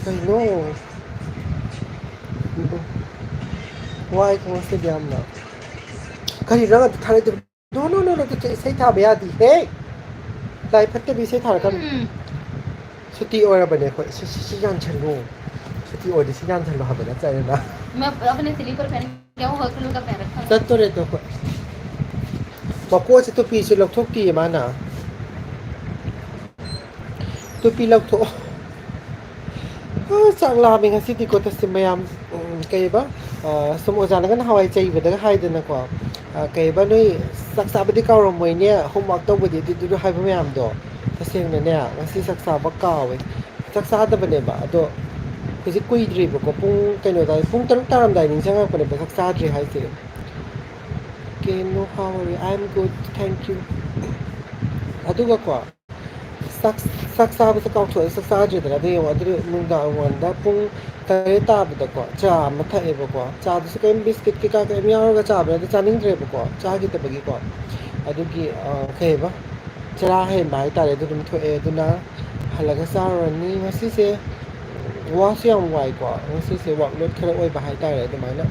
Kaino. Why kung sa diam na? Kanina nga thare de. No. Say tha baya di. Hey. Lai phat ke bi say thar kan. Suti ora bane ko. Si yan chalo. Suti ora si yan chalo ha bane chai na. मैं अपने sleeper पहन के हूँ hostel का पहन रखा है Sat to re to ko. Ba ko sa to pi si lok thok ti ma na. To pi lok thok. Sang la mi ngasi ti ko ta si mayam kai ba som o jana kan hawai chai ba da hai da na ko kai ba noi sak sa ba di ka ro moi ne homework to ba di du hai ba mayam do ta seng na ne ngasi sak sa ba ka we sak sa da ba ne ba do ku ji kui dri ba ko pung kai no dai pung taruk taram dai ning chang ko ne ba sak sa dri hai se ke no how are you I'm good thank you adu ga ko sak sa ba sa ka thoi sak sa dri da de yo adu mung da wan da pung kai ta ba da ko cha ma tha e ba ko cha du sa kai biscuit ki ka kai mi ya ga cha ba da cha ning dre ba ko cha ki ta ba gi ko adu gi kai ba cha hai mai ta le du dum thoi e du na hala ga sa ro ni ma si se wa siam wai ko ma si se wa lot khara oi ba hai ta le du mai na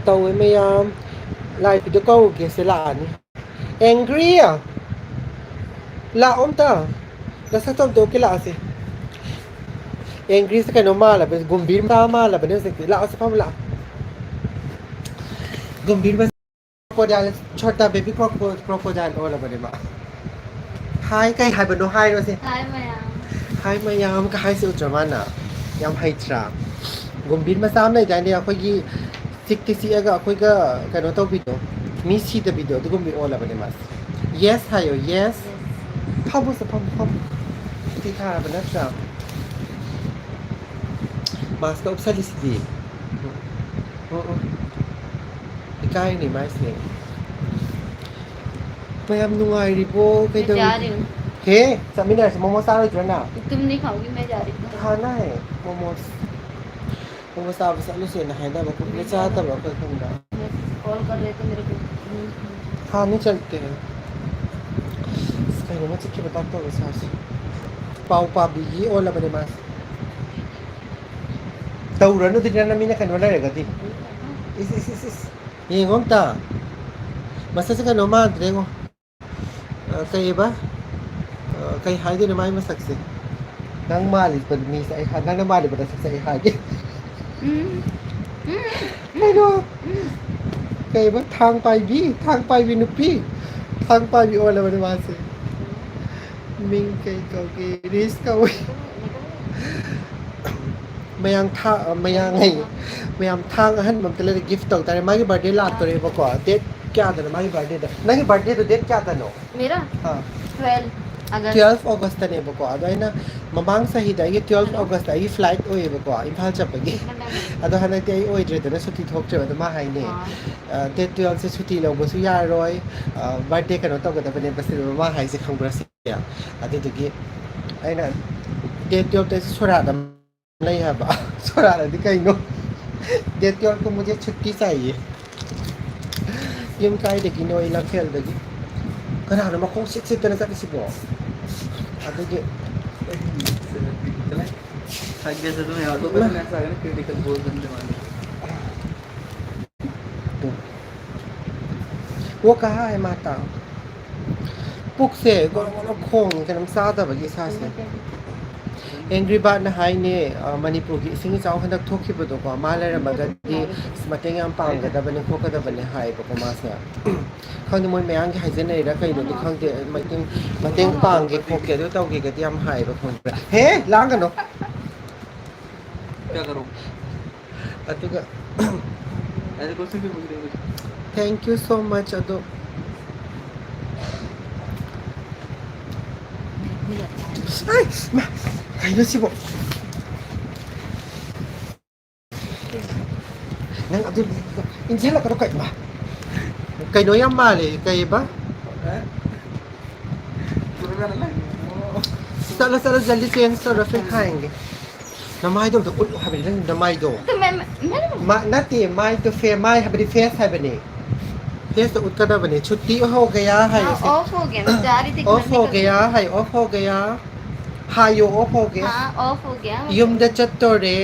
tau e me yam lai pi do ko ge se la ni angry la om ta la sa tom do ki la se angry sa kano mala ba gumbir ma mala ba ne se la sa pam la gumbir ba crocodile chota baby crocodile ola ba ne ma hai kai hai ba no hai ro se hi ma'am hai ma yam ka hai se ultra na yam hai tra gumbir ma sam nei da ne akhoi gi tik ti si ga akhoi ga kano to bi do mi si da bi do du gumbir ola ba ne ma yes hayo yes pam sa pam ti tha ba na tra mas ka upsa lisidi ikai ni mais ni mayam nungai ri bo kai मैं do जा रही हूँ he samina se momo sa ro jana तुम नहीं खाओगी मैं जा रही हूँ khana hai momo sa ba sa lu se na hai da ba ko le cha ta ba ko khum da मैं कॉल कर रहे थे मेरे को हाँ नहीं चलते हैं इसका ये मुझे क्या बताता हूँ सास पाव पाबी और लबने मास तौरनु दिन ना मीना कनो लरेगा दी इस ये ngomta masa sa kano ma drego kay ba kay hai din mai masak se nang mali pa mi sa ai nang na mali pa sa ai hai ai no kay ba thang pai bi nu pi thang pai bi ola ba ma se ming kay ko ki ris ka wi mayang tha mayang ai mayam thang han mam tele gift to tare magi birthday la to re ba ko date kya da magi birthday da nagi birthday to date kya da no मेरा ha 12 August 12 August ta ne ba ko ado ina mamang sa hida ye 12 August ai flight oi ba ko imphal chap gi ado hana te ai oi dre da suti thok tre da ma hai ne date 12 se suti lo bo su ya roi birthday ka no to ga da ne ba se ma hai se khang bra se ya ado de gi aina date 12 te sura da नहीं है बा छोड़ा रही कहीं no देती और को मुझे छुट्टी चाहिए यम काय देखी नो इला खेल देखी कना ना मखों सिट तना सा किसी बो आते के थक गए थे तुम्हें ऑटो पे ऐसा है ना क्रिटिकल बोल बनने वाले वो कहाँ है माता पुक से गोरो खोंग के नम सादा बगी सासे Angry Bird na hai ne Manipur gi sing chau handak thokhi ba do ko ma la ra ma ga di mateng am pang ga da ban ko ka da ban hai ba ko ma sa khang ni moi mayang gi hai jen nei ra kai no di khang de mateng pang gi ko ke do tau gi ga di am hai ba khong he lang ga no क्या करूं atu ga ऐसे question क्यों पूछ रहे हो thank you so much ado ai ma kai no si bo nang adu injela ka kai ma kai no yam ma le kai ba चलो जल्दी change करो फिर खाएंगे नमाई दो तो उल्लू हबे नहीं नमाई दो तो मैं मा नाती माई तो फेर माई हबे फेस है बने फेस तो उतना बने छुट्टी हो गया है ऑफ हो गया मैं जा रही थी ऑफ हो गया है ऑफ हो गया हायो ऑफ हो गया हाँ ऑफ हो गया युमदा चत्तोरे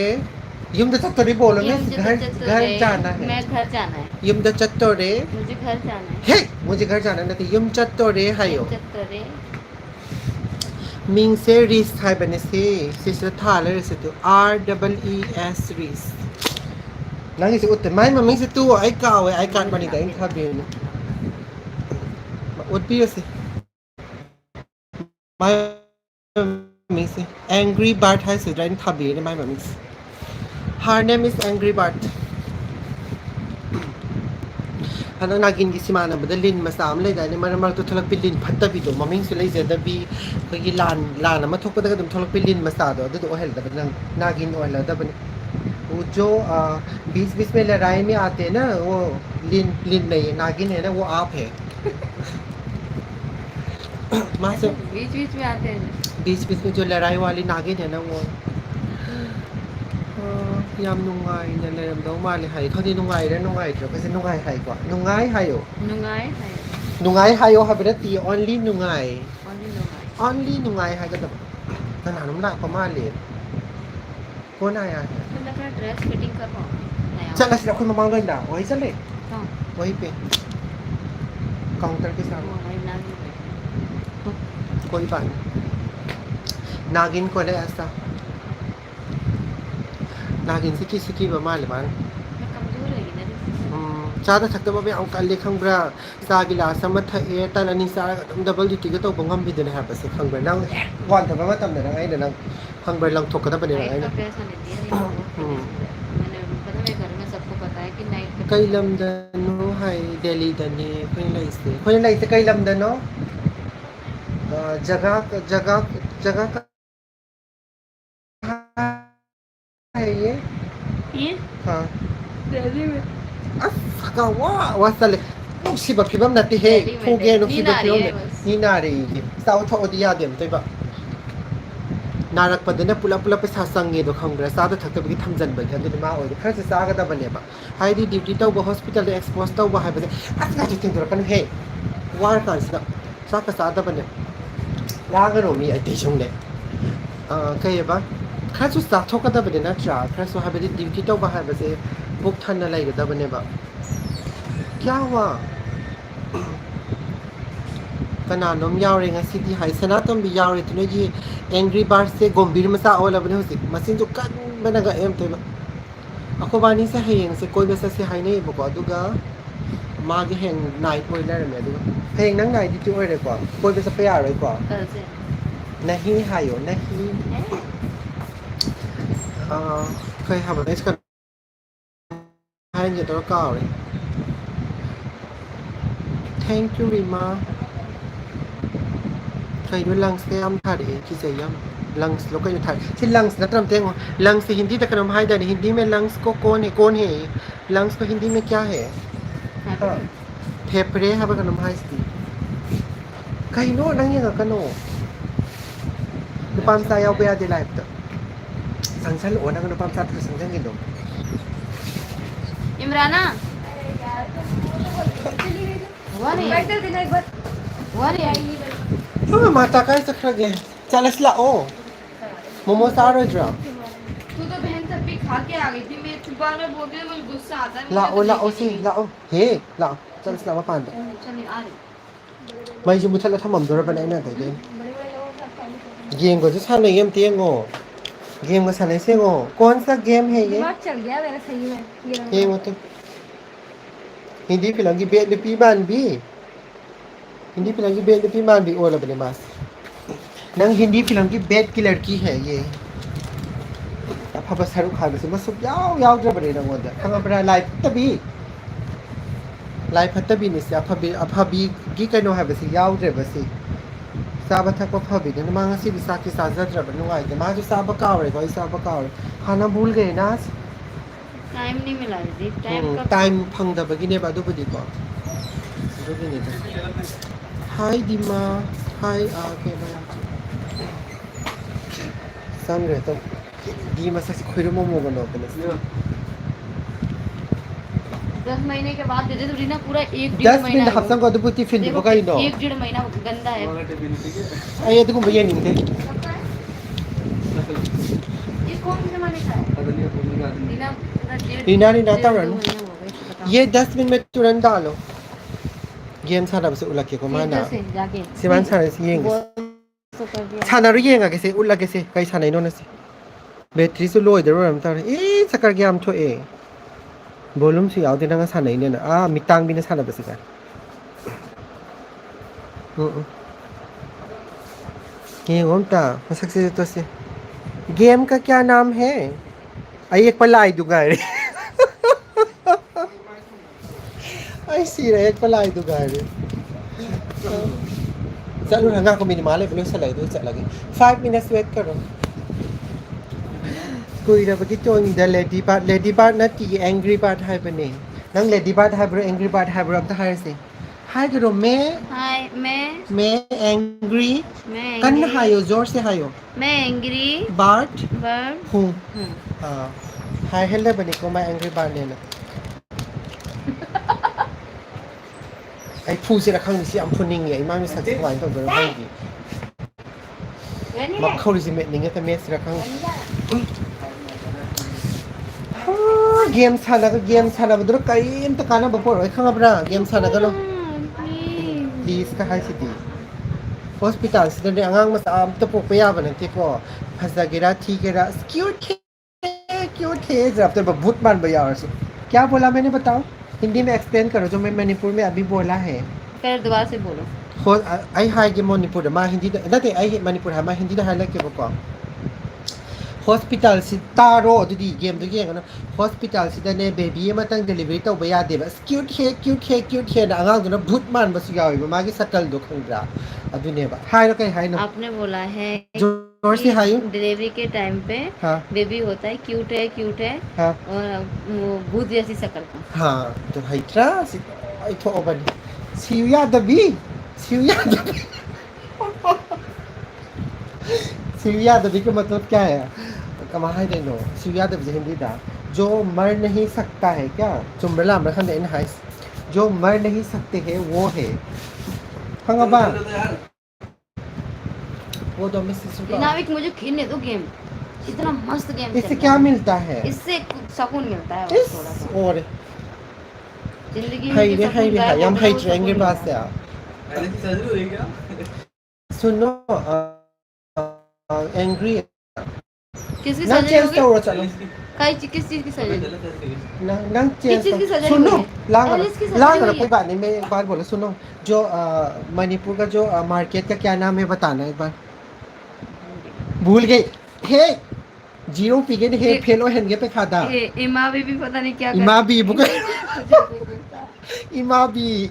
युमदा चत्तोरे बोलो ना युमदा घर घर चत्तोरे, जाना है मैं घर जाना है युमदा चत्तोरे मुझे घर जाना है हे मुझे घर जाना नहीं युम चत्तोरे हायो युम चत्तोरे मिंग से रिस है बने से सिस्टर था ले से तो REES रिस नंगी से उत माय मम्मी से तू आई काव आई काट बनी दा इन था बेन उत भी से माय मम्मी से एंग्री बर्ड है से इन था Ben my mummy her name is angry bird हनक नागिन की सिमानबद लिन मसा अम लेदाने मरम मरक थलक लिन फत्तबीदो ममिंग सु लेजदबी खगी लान लान अमा थोकपदग दम थलक लिन मसादो अदु ओहेलदब नंग नागिन ओहेलदबने वो जो बीच बीच में लड़ाई में आते हैं ना वो लिन लिन नहीं नागिन है ना वो आप है मां से बीच बीच में आते हैं बीच बीच में जो लड़ाई वाली नागिन है ना वो याम नुंगाई ने लेरमदौ माले हाय खदी नुंगाई रे नुंगाई द्रो कसे नुंगाई हाय को नुंगाई हायो नुंगाई है नुंगाई हायो हाबरती ओनली नुंगाई ओनली नुंगाई only नुंगाई हाय गदब तना नुमला को माले कौन आया है तो मैं अपना ड्रेस फिटिंग करवाऊँ नया चल ऐसे रखो ममांग लेना वही चले हाँ वही पे काउंटर के सामने वो हमारी नानी बैठी कोई बात नहीं नागिन को ले ऐसा नागिन से किसी की बमाल मान मैं कमजोर है ना चादा थकता बे आउ कल खंब्रा चा गिलास सम थए तन अनि चारा डबल ड्यूटी को तो बंगम भी देने हाबसे खंब्रा नंग वन तब मा तम नंग आइना नंग खंब्रा लंग थोकदा बने नाइट आइना का पैसा नहीं दिया मैंने पता मेरे घर में सबको पता है कि नाइट का कई लमदनो हाय दिल्ली दने कोई लाइसे कई लमदनो जगह जगह जगह का है ये हाँ दिल्ली में असका वा चले नुसिबा फिबम नति हे फुगे नुसिबा फिबम नि नारे साउ थो ओदिया देम तैबा नारक पदने पुला पुला पैसा संगे दो खंग्रा सादा थक्तबगी थमजन बगे अदु मा ओइ खरस सागदा बनेबा हाइदि ड्यूटी तौ हॉस्पिटल एक्सपोज तौ हाइबे असगा जितिन दरकन हे वार कांसदा साका सादा बने लागनो मी अति संगे कयबा खरसु साथोकदा बने नत्रा खरसु हाइबे ड्यूटी तौ हाइबे बुक थाना लाइगदा बनेबा क्या हुआ कनानोम यावरे ngasi hai sanatom bi yaure tu ji angry bird se gombir masa ola bane hosi masin ju kan bana ga em toba akobani se hayeng se koi besa se hai nei bako aduga ma ge heng night boiler me aduga heng nang night ti oi re ko koi besa pe yare ko कल से nahi hayo nahi khoi ha ba es ka hai ni to ka re thank you rima kay do lungs kay am thar e ki say yam lungs lo kay thar si lungs na tram teng lungs से हिंदी तक हम हाय दे हिंदी में lungs को कौन है lungs को हिंदी में क्या है हाँ फेफड़े है बगन हम हाय सी kay no nang yang ka no nupam sa yaw ba de life to sang o nang nupam sa sang sang gindo Imrana हुआ नहीं बैठ देना एक बार हुआ नहीं mata kay sa krage chalas la o momo saro dra तू तो बहन सब भी खा के आ गई थी मैं सुबह में बोल रही मुझे गुस्सा आता है la o si la o he la chalas la ma pan da चलिए आ रही mai ju muthal la thamam dora ba nai na dai dai game को जो साने गेम तेंगो गेम को साने से गो कौन सा गेम है ये दिमाग चल गया मेरा सही में ये मतलब हिंदी फिल्म की बेट पी मान भी हिंदी फिल्म की बेट पी मान भी ओला बने मास नंग हिंदी फिल्म की बेट की लड़की है ये अब पापा शाहरुख खान से बस याव याव जब बने ना मोदा हम अपना लाइफ तभी लाइफ तभी नहीं से अफबी की कनो है बस याव रे बस साबा थक फबी ने मांग सी बिसा की साजा जब नुआई दे मा जो साबा कावरे कोई साबा कावरे खाना भूल गए ना टाइम नहीं मिला दीदी टाइम कब टाइम फंगदबगी ने बादु बुदी को दुगी ने हाय दिमा हाय आ के ना सन रे तो दिमा से खुइरो मोमो गनो बने 10 महीने के बाद दे दे तो रीना पूरा 1 10 डेढ़ महीना मिनट हफ्ता को दुपुती फिन देखो, बगाई नो 1 डेढ़ महीना गंदा है आये तो को भैया नहीं थे कौन से मैंने खाया पता नहीं अपनी का आदमी रीना पूरा रीना डेढ़ तो दो रन महीना हो गए इसको बताओ ये 10 मिनट में तुरंत डालो गेम सानब से उलके को माना इधर से जाके सिमान सानब से येंगे बोल तो कर दिया सानब येंगा कैसे उलके से कई सानब नो नसे बैटरी से लो इधर रम तार ए सकर गेम थो ए वॉल्यूम से याव देना सानब ने ना मितांग भी ने सानब से का ये घूमता मसक से तो से गेम का क्या नाम है आई एक पलाई दूंगा रे आई सी रे एक पलाई दूंगा रे चलो हंगा को मिनिमाल है बोलो चला दो चला गए 5 मिनट्स वेट करो कोई ना बगी तो इन द लेडी बार्ड ना टी एंग्री बार्ड है बने नंग लेडी बार्ड है ब्रो एंग्री बार्ड है ब्रो अब तो हाय से हाय करो हाय मैं एंग्री मैं कन हायो जोर से हायो मैं एंग्री बार्ड बर्ड हूँ हाँ हाय हेलो बने को मैं एंग्री बार्ड लेना आई फूल से रखा नहीं हम फुनिंग है इमाम से सक्सेस वाइन तो बड़ा होगी मक खौरी से मेट निंगे तो मेट से रखा गेम साना बदरो कई इंत काना बपोर खाना बरा गेम साना करो प्लीज का हाई सिटी हॉस्पिटल से ने अंगांग मसा am तो पोप या बनते को फसगेरा ठीकेरा क्यों थे जब तो भूत मान बया और क्या बोला मैंने बताओ हिंदी में एक्सप्लेन करो जो मैं मणिपुर में अभी बोला है फिर दोबारा से बोलो हो आई हाई के मणिपुर मा हिंदी नते आई मणिपुर है मा हिंदी दा हाई के बको हॉस्पिटल से तारो दुदी गेम दु गेम ना हॉस्पिटल से ने बेबी मतंग डिलीवरी तो बया दे बस क्यूट है ना अंगांग ना भूत मान बस यावे मा की सटल दो खंगरा अदुने बा हाय नो कई हाय नो आपने बोला है जोर से हाय डिलीवरी के टाइम पे हाँ बेबी होता है क्यूट है हाँ और वो भूत जैसी शक्ल का हाँ तो हाइट्रा आई तो ओबन सिया दबी सिया दबी का मतलब क्या है कमा है देनो सिया दबी हिंदी दा जो मर नहीं सकता है क्या चुम्बला रखन दे इन हाइस जो मर नहीं सकते हैं वो है खंगबा वो तो मिस नाविक मुझे खेलने दो गेम इतना मस्त गेम इससे क्या मिलता है इससे सुकून मिलता है बस थोड़ा सा और जिंदगी हाय में रे जो सुकून हाय गायब हम होता है, हाई वो ट्रेंगे सुकून पास से मिलता आ पहले की सर्जरी हुई क्या सुनो एंग्री है। किसकी ना सर्जरी चेंज होगी तो चलो किस चीज की सर्जरी नंग किस चीज की सर्जरी सुनो हुई है? एलिस की सर्जरी लांग हुई कोई है। बात नहीं मैं एक बार बोलो सुनो जो मणिपुर का जो मार्केट का क्या नाम है बताना एक बार भूल गई हे जीरो पी गए हे फेलो हेंगे पे खाता इमा भी पता नहीं क्या इमा बी बुक कर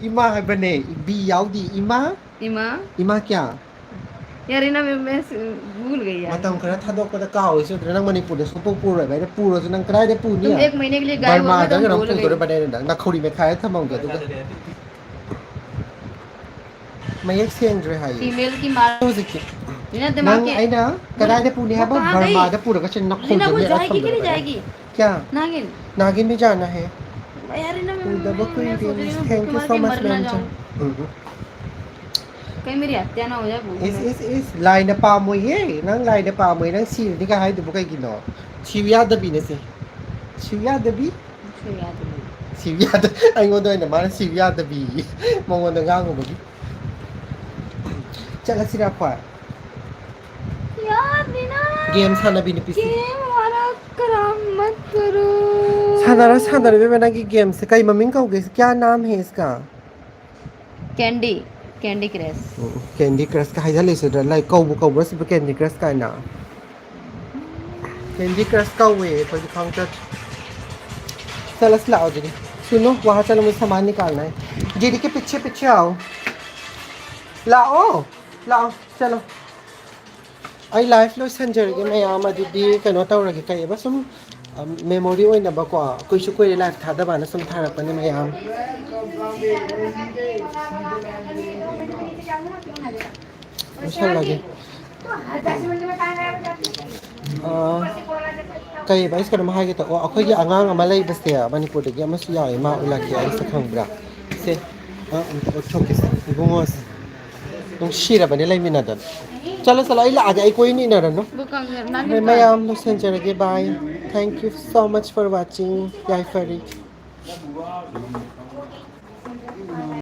इमा है बने बी याउदी इमा क्या यार इना मैं भूल गई यार मतम करा था दो कदा काओ इसे नंग मणिपुर दे सुपो पूरा भाई पूरा से नंग कराय दे पू तुम नहीं एक महीने के लिए गायब हो बर्मा गए दंग तो रंग भूल पू तो गई बने ना खोड़ी में खाए था मंगे तो मैं एक सेंग रे हाई फीमेल की मार तो सिक लीना दिमाग नंग के आई ना कराय दे पू नहीं है वो कहाँ बर्मा गई? दे पूरा का चन्ना खोल लीना वो दे जाएगी कि नहीं जाएगी क्या नागिन नागिन में जाना है यार इना डबल मैं सोच रही हूँ थैंक यू भूख सो मार मच के मर ना मैम जाऊँ कहीं मेरी हत्या ना हो जाए भूख में इस लाइन पा मोये नंग लाइन पा मोये नंग सी नि का हाय दु बकै गिनो सिविया दबी ने से सिविया दबी मुझे याद नहीं सिविया द आइगो दो ने माने सिविया दबी मंगो द गांगो बगी चला सिरा पा यार लीना गेम साना भी ने पिसी गेम हमारा कराम मत करो साधारण में बना की गेम से कई मम्मी का हो गई क्या नाम है इसका कैंडी क्रश कैंडी क्रश का हाइजा ले से लाइक कौ बस कैंडी क्रश का ना कैंडी क्रश का वे कोई काउंटर चल लाओ दीदी सुनो वहाँ चलो मुझे सामान निकालना है दीदी के पीछे आओ लाओ चलो आई लाइफ लो संजरगे मैं यहाँ दीदी कनो तौरगे कई बस सुन मेमोरी ओइनबको कोइसु कोइ लाइफ थादबाना सुम थारकने मैं यहाँ मुश्किल लगे कई बाइस कर महागे तो अखोगी आंगांग अमा लेबसे मणिपुरदगी अमसु याय मा उलाकी आई सखंब्रा से छोके इबुंगोस नुंग शिरबने लेमिनादन चलो चलो आई लागे आई कोई नहीं ना रनो Bukang Hey, mayam losenjarage bye. Thank you so much for watching yaifare.